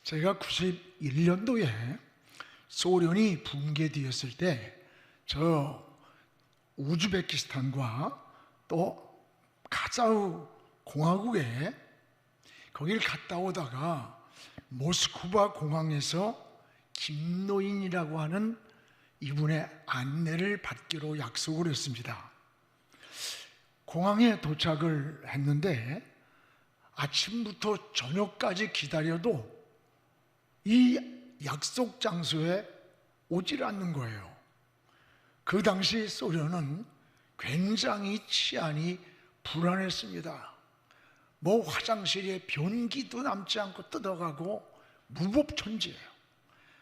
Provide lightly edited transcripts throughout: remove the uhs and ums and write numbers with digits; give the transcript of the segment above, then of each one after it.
제가 91년도에 소련이 붕괴되었을 때 저 우즈베키스탄과 또 카자흐 공화국에 거길 갔다 오다가 모스크바 공항에서 김노인이라고 하는 이분의 안내를 받기로 약속을 했습니다. 공항에 도착을 했는데 아침부터 저녁까지 기다려도 이 약속 장소에 오질 않는 거예요. 그 당시 소련은 굉장히 치안이 불안했습니다. 뭐 화장실에 변기도 남지 않고 뜯어가고 무법천지예요.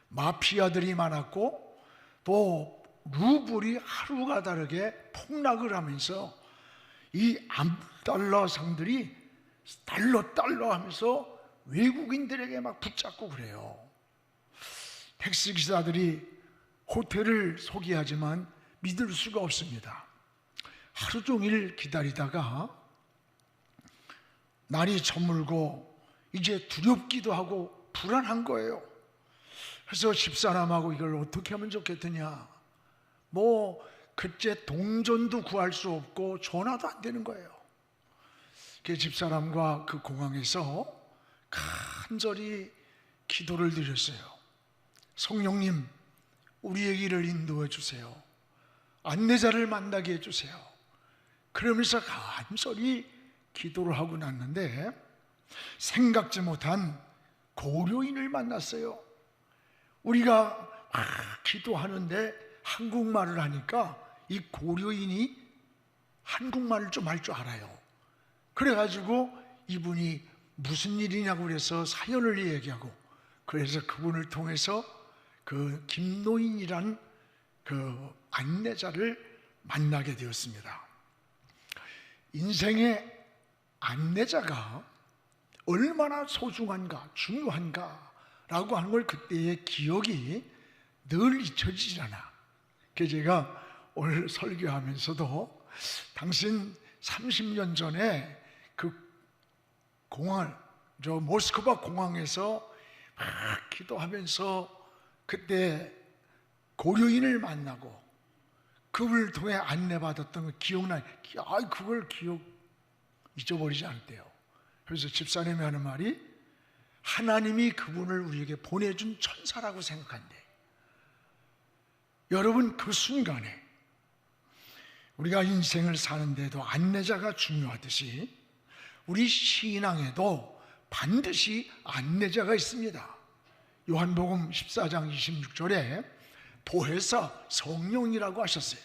마피아들이 많았고 또 루블이 하루가 다르게 폭락을 하면서 이 암달러상들이 달러 하면서 외국인들에게 막 붙잡고 그래요. 택시기사들이 호텔을 소개하지만 믿을 수가 없습니다. 하루 종일 기다리다가 날이 저물고 이제 두렵기도 하고 불안한 거예요. 그래서 집사람하고 이걸 어떻게 하면 좋겠느냐, 뭐 그때 동전도 구할 수 없고 전화도 안 되는 거예요. 그 집사람과 그 공항에서 간절히 기도를 드렸어요. 성령님, 우리의 길을 인도해 주세요. 안내자를 만나게 해주세요. 그러면서 간절히 기도를 하고 났는데 생각지 못한 고려인을 만났어요. 우리가 기도하는데 한국말을 하니까 이 고려인이 한국말을 좀 할 줄 알아요. 그래가지고 이분이 무슨 일이냐고 그래서 사연을 얘기하고, 그래서 그분을 통해서 그 김노인이란 그 안내자를 만나게 되었습니다. 인생의 안내자가 얼마나 소중한가, 중요한가 라고 하는 걸 그때의 기억이 늘 잊혀지지 않아. 그래서 제가 오늘 설교하면서도 당신 30년 전에 그 공항, 저 모스크바 공항에서 막 기도하면서 그때 고려인을 만나고 그분을 통해 안내받았던 거 기억나요? 그걸 잊어버리지 않대요. 그래서 집사님이 하는 말이 하나님이 그분을 우리에게 보내준 천사라고 생각한대. 여러분, 그 순간에 우리가 인생을 사는데도 안내자가 중요하듯이 우리 신앙에도 반드시 안내자가 있습니다. 요한복음 14장 26절에 보혜사 성령이라고 하셨어요.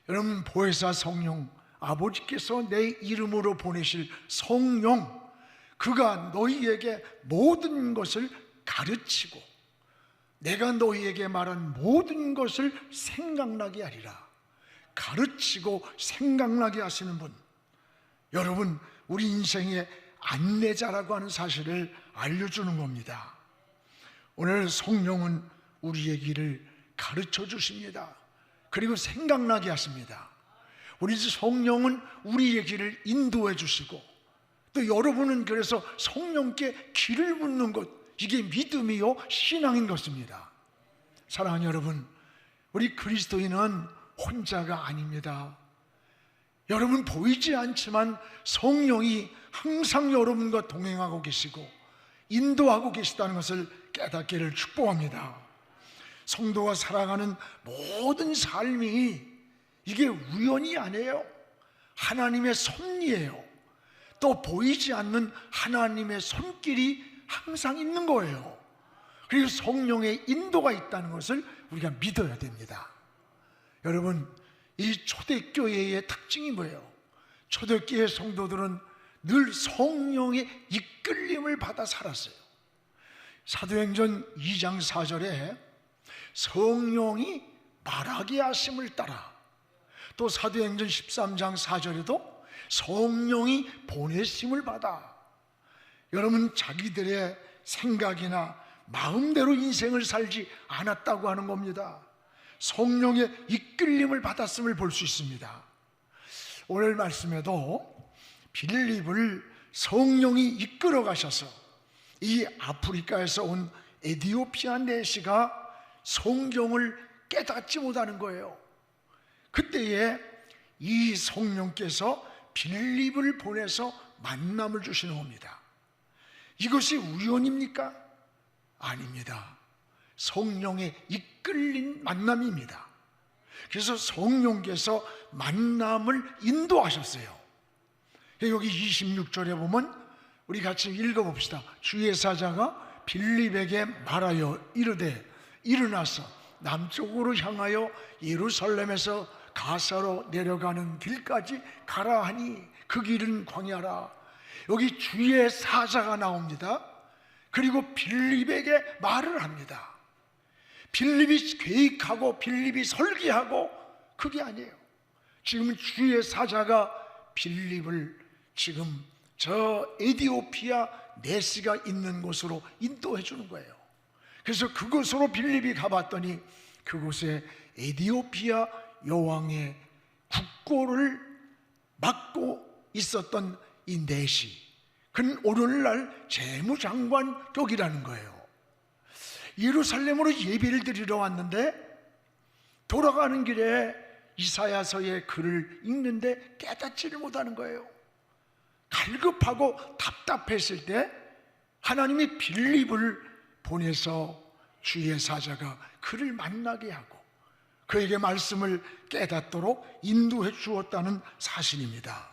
여러분, 보혜사 성령, 아버지께서 내 이름으로 보내실 성령, 그가 너희에게 모든 것을 가르치고 내가 너희에게 말한 모든 것을 생각나게 하리라. 가르치고 생각나게 하시는 분, 여러분, 우리 인생의 안내자라고 하는 사실을 알려주는 겁니다. 오늘 성령은 우리의 길을 가르쳐 주십니다. 그리고 생각나게 하십니다. 우리 성령은 우리의 길을 인도해 주시고, 또 여러분은 그래서 성령께 길을 묻는 것, 이게 믿음이요 신앙인 것입니다. 사랑하는 여러분, 우리 그리스도인은 혼자가 아닙니다. 여러분, 보이지 않지만 성령이 항상 여러분과 동행하고 계시고 인도하고 계시다는 것을 깨닫기를 축복합니다. 성도가 살아가는 모든 삶이 이게 우연이 아니에요. 하나님의 섭리예요. 또 보이지 않는 하나님의 손길이 항상 있는 거예요. 그리고 성령의 인도가 있다는 것을 우리가 믿어야 됩니다. 여러분, 이 초대교회의 특징이 뭐예요? 초대교회 성도들은 늘 성령의 이끌림을 받아 살았어요. 사도행전 2장 4절에 성령이 말하게 하심을 따라, 또 사도행전 13장 4절에도 성령이 보내심을 받아. 여러분, 자기들의 생각이나 마음대로 인생을 살지 않았다고 하는 겁니다. 성령의 이끌림을 받았음을 볼 수 있습니다. 오늘 말씀에도 빌립을 성령이 이끌어 가셔서 이 아프리카에서 온 에디오피아 내시가 성경을 깨닫지 못하는 거예요. 그때에 이 성령께서 빌립을 보내서 만남을 주시는 겁니다. 이것이 우연입니까? 아닙니다. 성령에 이끌린 만남입니다. 그래서 성령께서 만남을 인도하셨어요. 여기 26절에 보면 우리 같이 읽어봅시다. 주의 사자가 빌립에게 말하여 이르되 일어나서 남쪽으로 향하여 예루살렘에서 가사로 내려가는 길까지 가라 하니 그 길은 광야라. 여기 주의 사자가 나옵니다. 그리고 빌립에게 말을 합니다. 빌립이 계획하고 빌립이 설계하고 그게 아니에요. 지금 주의 사자가 빌립을 지금 저 에디오피아 네시가 있는 곳으로 인도해 주는 거예요. 그래서 그곳으로 빌립이 가봤더니 그곳에 에디오피아 여왕의 국고를 맡고 있었던 이 네시, 그는 오늘날 재무장관격이라는 거예요. 예루살렘으로 예배를 드리러 왔는데 돌아가는 길에 이사야서의 글을 읽는데 깨닫지를 못하는 거예요. 갈급하고 답답했을 때 하나님이 빌립을 보내서 주의 사자가 그를 만나게 하고 그에게 말씀을 깨닫도록 인도해 주었다는 사실입니다.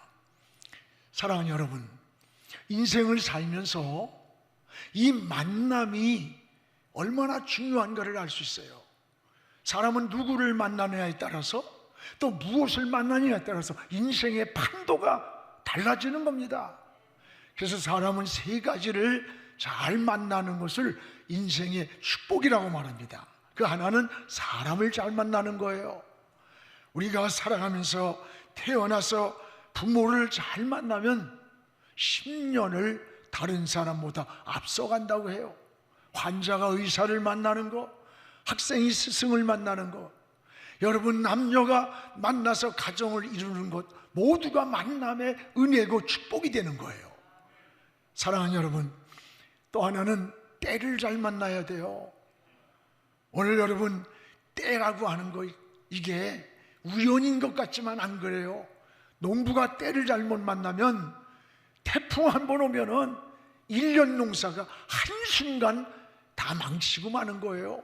사랑하는 여러분, 인생을 살면서 이 만남이 얼마나 중요한가를 알 수 있어요. 사람은 누구를 만나느냐에 따라서 또 무엇을 만나느냐에 따라서 인생의 판도가 달라지는 겁니다. 그래서 사람은 세 가지를 잘 만나는 것을 인생의 축복이라고 말합니다. 그 하나는 사람을 잘 만나는 거예요. 우리가 살아가면서 태어나서 부모를 잘 만나면 10년을 다른 사람보다 앞서간다고 해요. 환자가 의사를 만나는 거, 학생이 스승을 만나는 것, 여러분 남녀가 만나서 가정을 이루는 것, 모두가 만남의 은혜고 축복이 되는 거예요. 사랑하는 여러분, 또 하나는 때를 잘 만나야 돼요. 오늘 여러분, 때라고 하는 거 이게 우연인 것 같지만 안 그래요. 농부가 때를 잘못 만나면 태풍 한 번 오면은 1년 농사가 한순간 다 망치고 마는 거예요.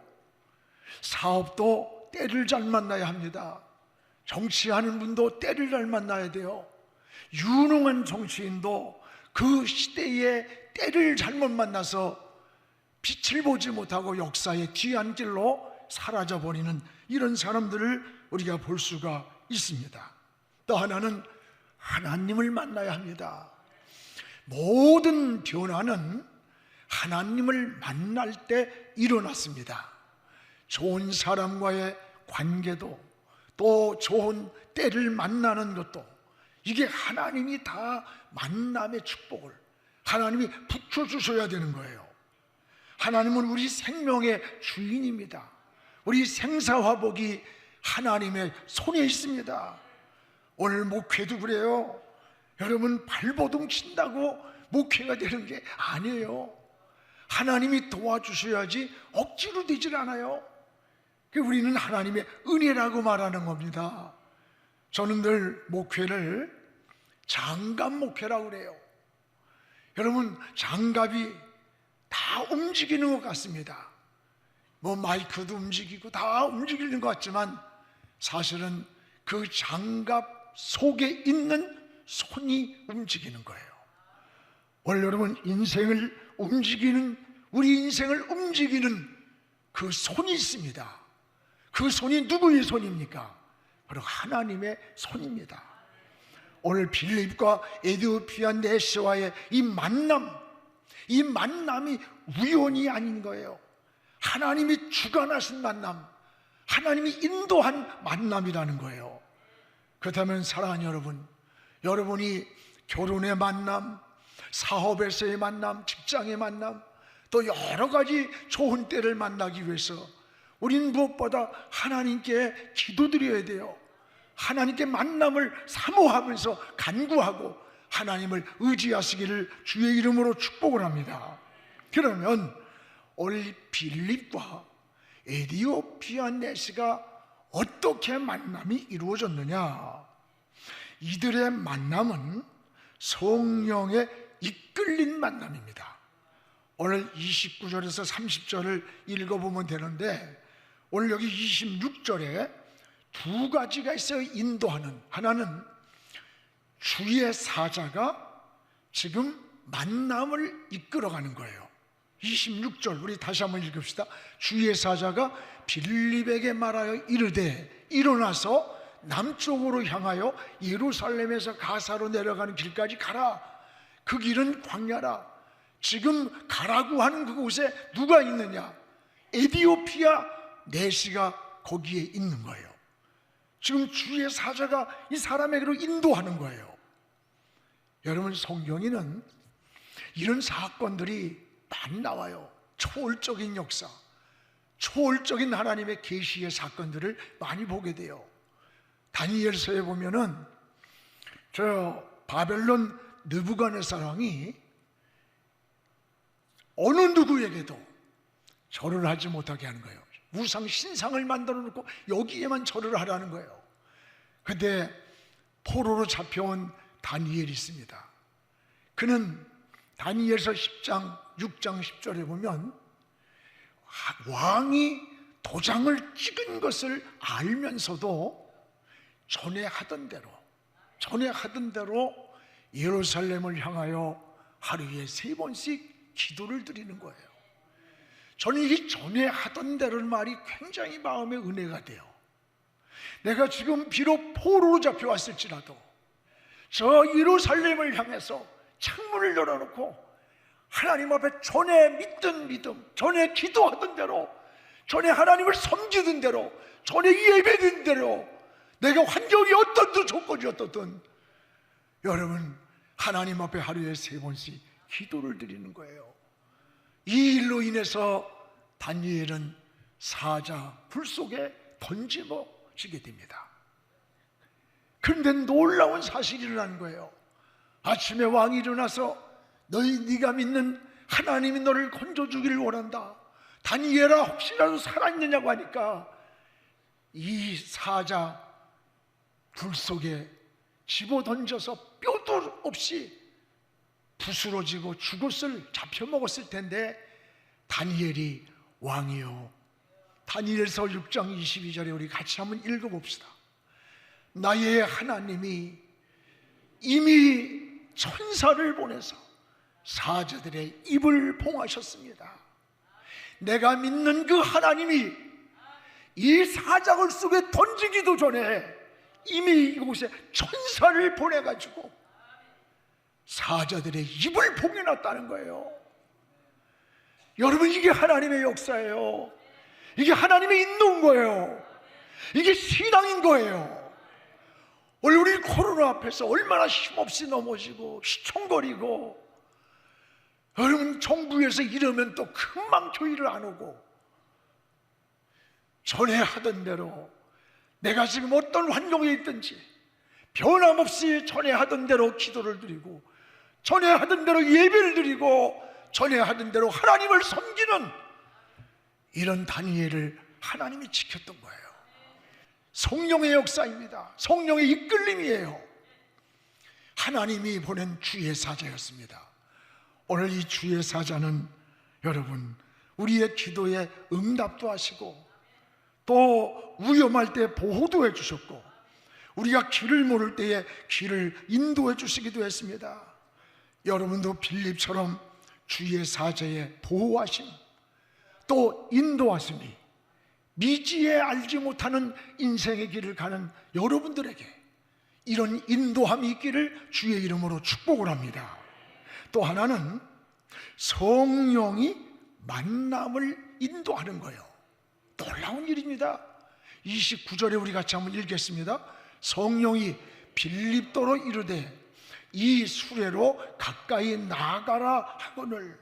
사업도 때를 잘 만나야 합니다. 정치하는 분도 때를 잘 만나야 돼요. 유능한 정치인도 그 시대에 때를 잘못 만나서 빛을 보지 못하고 역사의 뒤안 길로 사라져버리는 이런 사람들을 우리가 볼 수가 있습니다. 또 하나는 하나님을 만나야 합니다. 모든 변화는 하나님을 만날 때 일어났습니다. 좋은 사람과의 관계도 또 좋은 때를 만나는 것도 이게 하나님이 다 만남의 축복을 하나님이 붙여주셔야 되는 거예요. 하나님은 우리 생명의 주인입니다. 우리 생사화복이 하나님의 손에 있습니다. 오늘 목회도 그래요. 여러분 발버둥 친다고 목회가 되는 게 아니에요. 하나님이 도와주셔야지 억지로 되질 않아요. 우리는 하나님의 은혜라고 말하는 겁니다. 저는 늘 목회를 장갑 목회라고 그래요. 여러분 장갑이 다 움직이는 것 같습니다. 뭐 마이크도 움직이고 다 움직이는 것 같지만 사실은 그 장갑 속에 있는 손이 움직이는 거예요. 오늘 여러분 인생을 움직이는, 우리 인생을 움직이는 그 손이 있습니다. 그 손이 누구의 손입니까? 바로 하나님의 손입니다. 오늘 빌립과 에디오피아 네시와의 이 만남이 우연이 아닌 거예요. 하나님이 주관하신 만남, 하나님이 인도한 만남이라는 거예요. 그렇다면 사랑하는 여러분, 여러분이 결혼의 만남, 사업에서의 만남, 직장의 만남, 또 여러 가지 좋은 때를 만나기 위해서 우리는 무엇보다 하나님께 기도드려야 돼요. 하나님께 만남을 사모하면서 간구하고 하나님을 의지하시기를 주의 이름으로 축복을 합니다. 그러면 오늘 빌립과 에디오피아 내시가 어떻게 만남이 이루어졌느냐? 이들의 만남은 성령에 이끌린 만남입니다. 오늘 29절에서 30절을 읽어보면 되는데, 오늘 여기 26절에 두 가지가 있어요. 인도하는. 하나는 주의 사자가 지금 만남을 이끌어가는 거예요. 26절 우리 다시 한번 읽읍시다. 주의 사자가 빌립에게 말하여 이르되 일어나서 남쪽으로 향하여 예루살렘에서 가사로 내려가는 길까지 가라. 그 길은 광야라. 지금 가라고 하는 그곳에 누가 있느냐? 에디오피아 내시가 거기에 있는 거예요. 지금 주의 사자가 이 사람에게로 인도하는 거예요. 여러분, 성경에는 이런 사건들이 많이 나와요. 초월적인 역사, 초월적인 하나님의 계시의 사건들을 많이 보게 돼요. 다니엘서에 보면은 저 바벨론 느부갓네살 왕이 어느 누구에게도 절을 하지 못하게 하는 거예요. 우상 신상을 만들어 놓고 여기에만 절을 하라는 거예요. 그런데 포로로 잡혀온 다니엘이 있습니다. 그는 다니엘서 10장 6장 10절에 보면 왕이 도장을 찍은 것을 알면서도 전에 하던 대로 예루살렘을 향하여 하루에 3번씩 기도를 드리는 거예요. 저는 이 전에 하던 대로는 말이 굉장히 마음의 은혜가 돼요. 내가 지금 비록 포로로 잡혀왔을지라도 저 예루살렘을 향해서 창문을 열어놓고 하나님 앞에 전에 믿던 믿음, 전에 기도하던 대로, 전에 하나님을 섬기던 대로, 전에 예배된 대로, 내가 환경이 어떻든 조건이 어떻든 여러분 하나님 앞에 하루에 3번씩 기도를 드리는 거예요. 이 일로 인해서 다니엘은 사자 불 속에 던져지게 됩니다. 그런데 놀라운 사실이 일어나는 거예요. 아침에 왕이 일어나서 네가 믿는 하나님이 너를 건져주기를 원한다. 다니엘아, 혹시라도 살아있느냐고 하니까 이 사자 불 속에 집어던져서 뼈도 없이 부스러지고 죽었을, 잡혀먹었을 텐데 다니엘이 왕이요. 다니엘서 6장 22절에 우리 같이 한번 읽어봅시다. 나의 하나님이 이미 천사를 보내서 사자들의 입을 봉하셨습니다. 내가 믿는 그 하나님이 이 사자굴 속에 던지기도 전에 이미 이곳에 천사를 보내가지고 사자들의 입을 봉해놨다는 거예요. 여러분, 이게 하나님의 역사예요. 이게 하나님의 인도인 거예요. 이게 신앙인 거예요. 오늘 우리 코로나 앞에서 얼마나 힘없이 넘어지고 휘청거리고, 여러분 정부에서 이러면 또 금방 교회를 안 오고, 전에 하던 대로 내가 지금 어떤 환경에 있든지 변함없이 전에 하던 대로 기도를 드리고, 전에 하던 대로 예배를 드리고, 전에 하던 대로 하나님을 섬기는 이런 다니엘을 하나님이 지켰던 거예요. 성령의 역사입니다. 성령의 이끌림이에요. 하나님이 보낸 주의 사자였습니다. 오늘 이 주의 사자는 여러분 우리의 기도에 응답도 하시고 또 위험할 때 보호도 해주셨고, 우리가 길을 모를 때에 길을 인도해 주시기도 했습니다. 여러분도 빌립처럼 주의 사자의 보호하심 또 인도하심이 미지에 알지 못하는 인생의 길을 가는 여러분들에게 이런 인도함이 있기를 주의 이름으로 축복을 합니다. 또 하나는 성령이 만남을 인도하는 거예요. 놀라운 일입니다. 29절에 우리 같이 한번 읽겠습니다. 성령이 빌립도로 이르되 이 수레로 가까이 나가라 하거늘.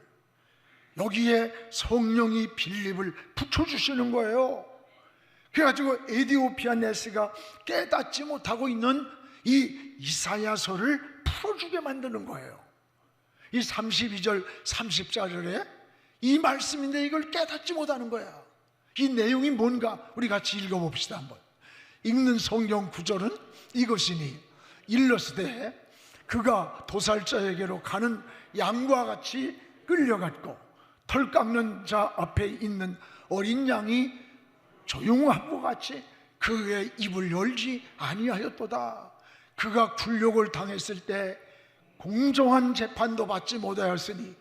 여기에 성령이 빌립을 붙여주시는 거예요. 그래가지고 에디오피아 내시가 깨닫지 못하고 있는 이 이사야서를 풀어주게 만드는 거예요. 이 32절 30절에 이 말씀인데 이걸 깨닫지 못하는 거야. 이 내용이 뭔가 우리 같이 읽어봅시다. 한번 읽는 성경 구절은 이것이니 일러스되 그가 도살자에게로 가는 양과 같이 끌려갔고 털 깎는 자 앞에 있는 어린 양이 조용함과 같이 그의 입을 열지 아니하였도다. 그가 굴욕을 당했을 때 공정한 재판도 받지 못하였으니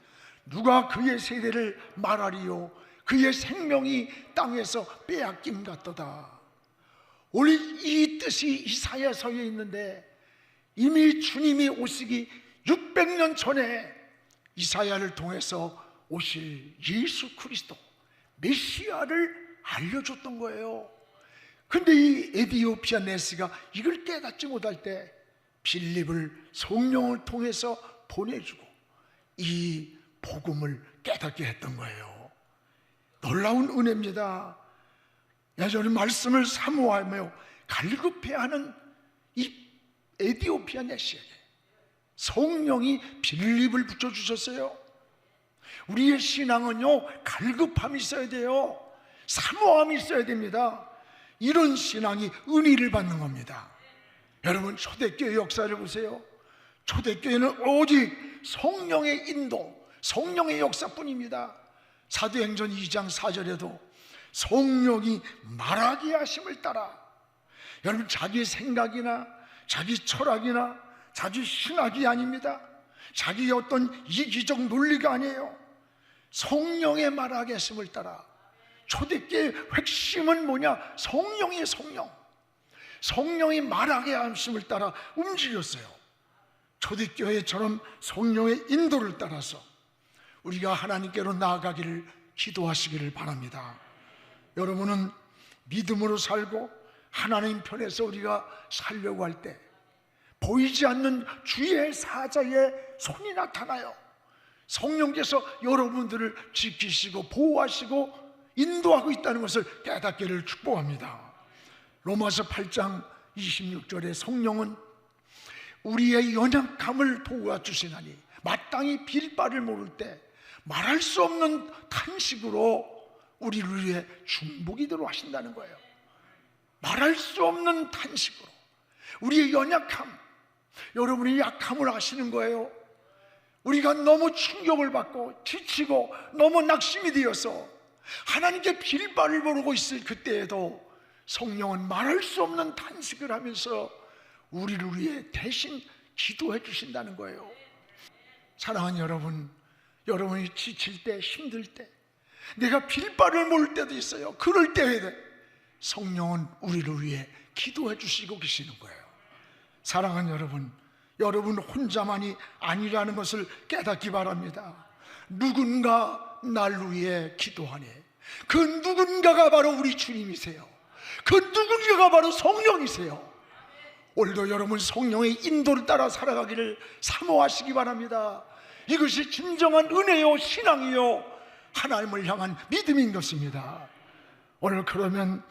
누가 그의 세대를 말하리요. 그의 생명이 땅에서 빼앗김 같도다. 원래 이 뜻이 이사야서에 있는데 이미 주님이 오시기 600년 전에 이사야를 통해서 오실 예수 그리스도 메시아를 알려줬던 거예요. 근데 이 에디오피아 네스가 이걸 깨닫지 못할 때 빌립을 성령을 통해서 보내주고 이 복음을 깨닫게 했던 거예요. 놀라운 은혜입니다. 여전히 말씀을 사모하며 갈급해하는 이 에디오피아 네시에게 성령이 빌립을 붙여주셨어요. 우리의 신앙은요, 갈급함이 있어야 돼요. 사모함이 있어야 됩니다. 이런 신앙이 은혜를 받는 겁니다. 여러분, 초대교회 역사를 보세요. 초대교회는 오직 성령의 인도, 성령의 역사뿐입니다. 사도행전 2장 4절에도 성령이 말하게 하심을 따라, 여러분, 자기 생각이나 자기 철학이나 자기 신학이 아닙니다. 자기의 어떤 이기적 논리가 아니에요. 성령의 말하게 하심을 따라. 초대교회의 핵심은 뭐냐? 성령이에요. 성령이 말하게 하심을 따라 움직였어요. 초대교회처럼 성령의 인도를 따라서 우리가 하나님께로 나아가기를 기도하시기를 바랍니다. 여러분은 믿음으로 살고 하나님 편에서 우리가 살려고 할 때 보이지 않는 주의 사자의 손이 나타나요. 성령께서 여러분들을 지키시고 보호하시고 인도하고 있다는 것을 깨닫기를 축복합니다. 로마서 8장 26절에 성령은 우리의 연약함을 도와주시나니 마땅히 빌 바를 모를 때 말할 수 없는 탄식으로 우리를 위해 중보기도로 하신다는 거예요. 말할 수 없는 탄식으로 우리의 연약함, 여러분이 약함을 아시는 거예요. 우리가 너무 충격을 받고 지치고 너무 낙심이 되어서 하나님께 빌 바를 모르고 있을 그때에도 성령은 말할 수 없는 탄식을 하면서 우리를 위해 대신 기도해 주신다는 거예요. 사랑하는 여러분, 여러분이 지칠 때, 힘들 때, 내가 빌 바를 모를 때도 있어요. 그럴 때에 성령은 우리를 위해 기도해 주시고 계시는 거예요. 사랑하는 여러분, 여러분 혼자만이 아니라는 것을 깨닫기 바랍니다. 누군가 날 위해 기도하네. 그 누군가가 바로 우리 주님이세요. 그 누군가가 바로 성령이세요. 오늘도 여러분 성령의 인도를 따라 살아가기를 사모하시기 바랍니다. 이것이 진정한 은혜요, 신앙이요, 하나님을 향한 믿음인 것입니다. 오늘 그러면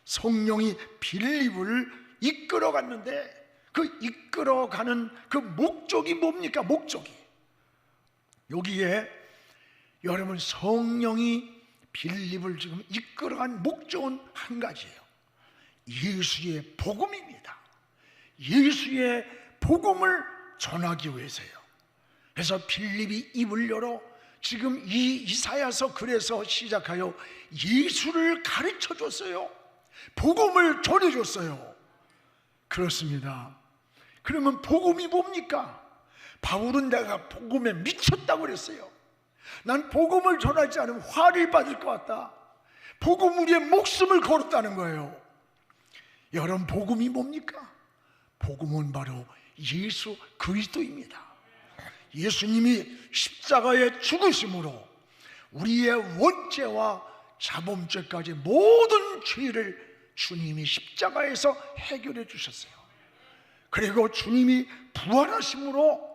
성령이 빌립을 이끌어갔는데 그 이끌어가는 그 목적이 뭡니까? 목적이 여기에 여러분 성령이 빌립을 지금 이끌어간 목적은 한 가지예요. 예수의 복음입니다. 예수의 복음을 전하기 위해서요. 그래서 빌립이 입을 열어 지금 이 이사야서 글에서 시작하여 예수를 가르쳐 줬어요. 복음을 전해줬어요. 그렇습니다. 그러면 복음이 뭡니까? 바울은 내가 복음에 미쳤다고 그랬어요. 난 복음을 전하지 않으면 화를 받을 것 같다. 복음 위에 목숨을 걸었다는 거예요. 여러분, 복음이 뭡니까? 복음은 바로 예수 그리스도입니다. 예수님이 십자가의 죽으심으로 우리의 원죄와 자범죄까지 모든 죄를 주님이 십자가에서 해결해 주셨어요. 그리고 주님이 부활하심으로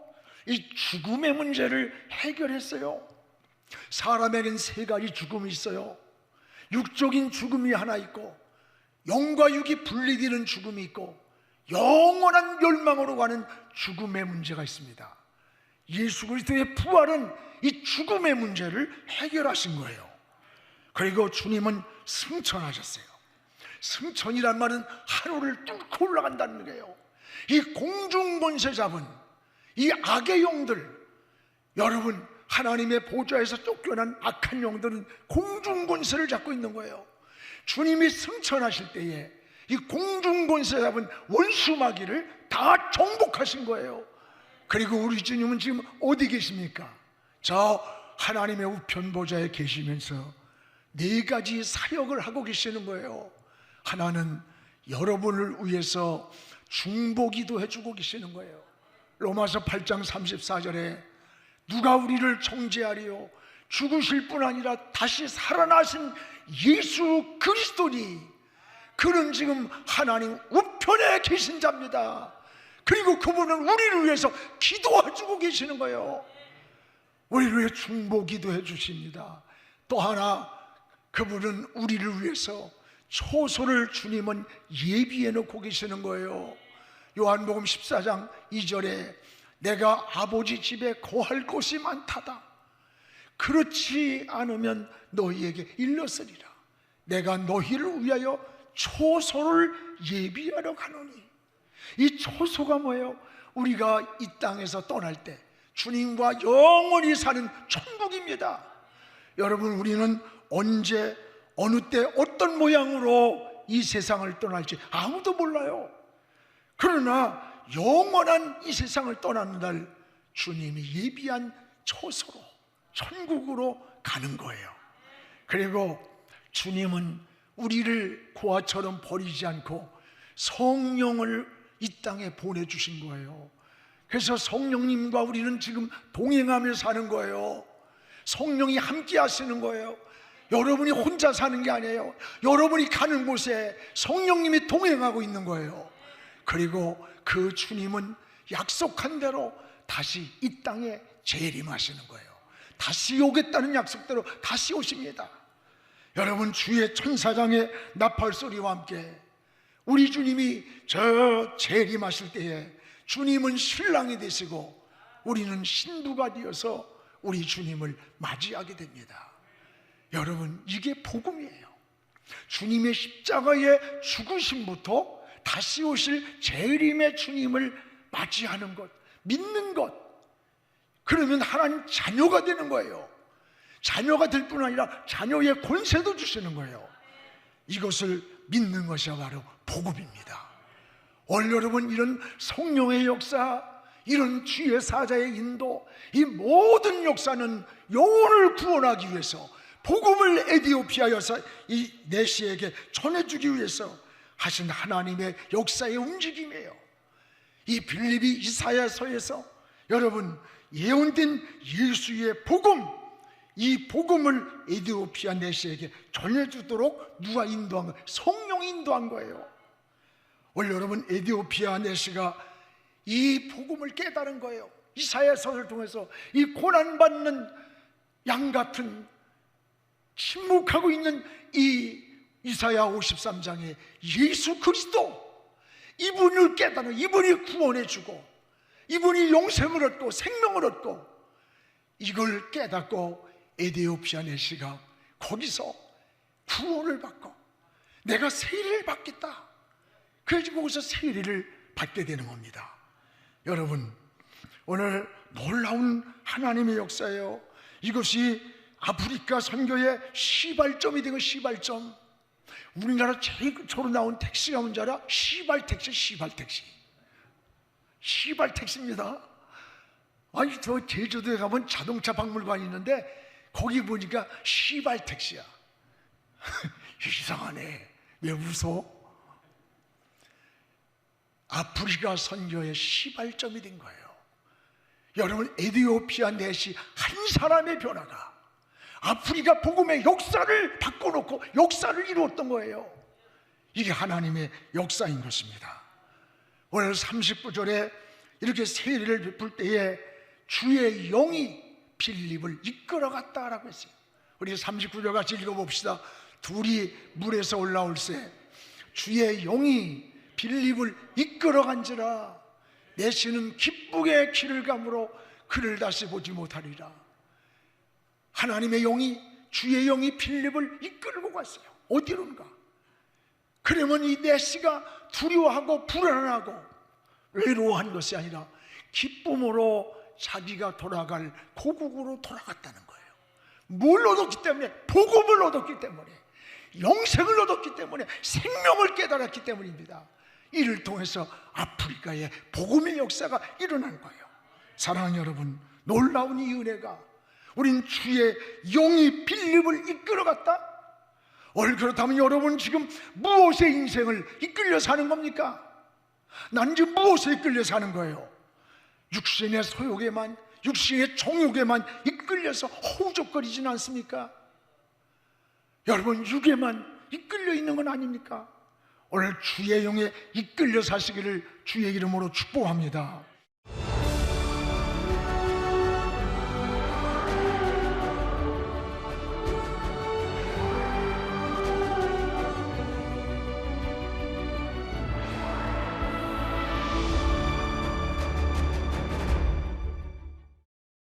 이 죽음의 문제를 해결했어요. 사람에겐 세 가지 죽음이 있어요. 육적인 죽음이 하나 있고, 영과 육이 분리되는 죽음이 있고, 영원한 멸망으로 가는 죽음의 문제가 있습니다. 예수 그리스도의 부활은 이 죽음의 문제를 해결하신 거예요. 그리고 주님은 승천하셨어요. 승천이란 말은 하늘을 뚫고 올라간다는 거예요. 이 공중권세 잡은 이 악의 영들, 여러분, 하나님의 보좌에서 쫓겨난 악한 영들은 공중권세를 잡고 있는 거예요. 주님이 승천하실 때에 이 공중권세 잡은 원수마귀를 다 정복하신 거예요. 그리고 우리 주님은 지금 어디 계십니까? 저 하나님의 우편 보좌에 계시면서 네 가지 사역을 하고 계시는 거예요. 하나는 여러분을 위해서 중보기도 해주고 계시는 거예요. 로마서 8장 34절에 누가 우리를 정죄하리요? 죽으실 뿐 아니라 다시 살아나신 예수 그리스도니 그는 지금 하나님 우편에 계신 자입니다. 그리고 그분은 우리를 위해서 기도해주고 계시는 거예요. 우리를 위해 중보기도 해주십니다. 또 하나, 그분은 우리를 위해서 초소를 주님은 예비해 놓고 계시는 거예요. 요한복음 14장 2절에 내가 아버지 집에 거할 곳이 많다다. 그렇지 않으면 너희에게 일렀으리라. 내가 너희를 위하여 초소를 예비하러 가노니. 이 초소가 뭐예요? 우리가 이 땅에서 떠날 때 주님과 영원히 사는 천국입니다. 여러분, 우리는 언제 어느 때 어떤 모양으로 이 세상을 떠날지 아무도 몰라요. 그러나 영원한 이 세상을 떠나는 날 주님이 예비한 초소로 천국으로 가는 거예요. 그리고 주님은 우리를 고아처럼 버리지 않고 성령을 이 땅에 보내주신 거예요. 그래서 성령님과 우리는 지금 동행하며 사는 거예요. 성령이 함께 하시는 거예요. 여러분이 혼자 사는 게 아니에요. 여러분이 가는 곳에 성령님이 동행하고 있는 거예요. 그리고 그 주님은 약속한 대로 다시 이 땅에 재림하시는 거예요. 다시 오겠다는 약속대로 다시 오십니다. 여러분, 주의 천사장의 나팔소리와 함께 우리 주님이 저 재림하실 때에 주님은 신랑이 되시고 우리는 신부가 되어서 우리 주님을 맞이하게 됩니다. 여러분, 이게 복음이에요. 주님의 십자가의 죽으심부터 다시 오실 재림의 주님을 맞이하는 것, 믿는 것, 그러면 하나님 자녀가 되는 거예요. 자녀가 될 뿐 아니라 자녀의 권세도 주시는 거예요. 이것을 믿는 것이 바로 복음입니다. 오늘 여러분, 이런 성령의 역사, 이런 주의 사자의 인도, 이 모든 역사는 영혼을 구원하기 위해서, 복음을 에디오피아 여사 이 내시에게 전해주기 위해서 하신 하나님의 역사의 움직임이에요. 이 빌립이 이사야서에서 여러분 예언된 예수의 복음, 이 복음을 에디오피아 내시에게 전해주도록 누가 인도한 거예요? 성령이 인도한 거예요. 오늘 여러분, 에디오피아 내시가 이 복음을 깨달은 거예요. 이사야서를 통해서 이 고난받는 양 같은 침묵하고 있는 이 이사야 53장에 예수 그리스도, 이분을 깨달은, 이분이 구원해주고 이분이 영생을 얻고 생명을 얻고, 이걸 깨닫고 에디오피아 내시가 거기서 구원을 받고 내가 세례를 받겠다, 그래서 거기서 세례를 받게 되는 겁니다. 여러분, 오늘 놀라운 하나님의 역사예요. 이것이 아프리카 선교의 시발점이 된 거. 시발점. 우리나라 최초로 나온 택시가 뭔지 알아? 시발택시. 시발택시입니다. 아니, 저 제주도에 가면 자동차 박물관이 있는데 거기 보니까 시발택시야. 이상하네. 왜 웃어? 아프리카 선교의 시발점이 된 거예요. 여러분, 에디오피아 내시 한 사람의 변화가 아프리카 복음의 역사를 바꿔놓고 역사를 이루었던 거예요. 이게 하나님의 역사인 것입니다. 오늘 39절에 이렇게 세례를 베풀 때에 주의 영이 빌립을 이끌어갔다라고 했어요. 우리 39절 같이 읽어봅시다. 둘이 물에서 올라올세 주의 영이 빌립을 이끌어간지라 내시는 기쁘게 길을 가므로 그를 다시 보지 못하리라. 하나님의 영이, 주의 영이 빌립을 이끌고 갔어요. 어디론가? 그러면 이 네시가 두려워하고 불안하고 외로워한 것이 아니라 기쁨으로 자기가 돌아갈 고국으로 돌아갔다는 거예요. 뭘 얻었기 때문에? 복음을 얻었기 때문에, 영생을 얻었기 때문에, 생명을 깨달았기 때문입니다. 이를 통해서 아프리카에 복음의 역사가 일어난 거예요. 사랑하는 여러분, 놀라운 이 은혜가, 우린 주의 영이 빌립을 이끌어갔다? 그렇다면 여러분 지금 무엇의 인생을 이끌려 사는 겁니까? 나는 지금 무엇에 이끌려 사는 거예요? 육신의 소욕에만, 육신의 정욕에만 이끌려서 허우적거리지는 않습니까? 여러분 육에만 이끌려 있는 건 아닙니까? 오늘 주의 영에 이끌려 사시기를 주의 이름으로 축복합니다.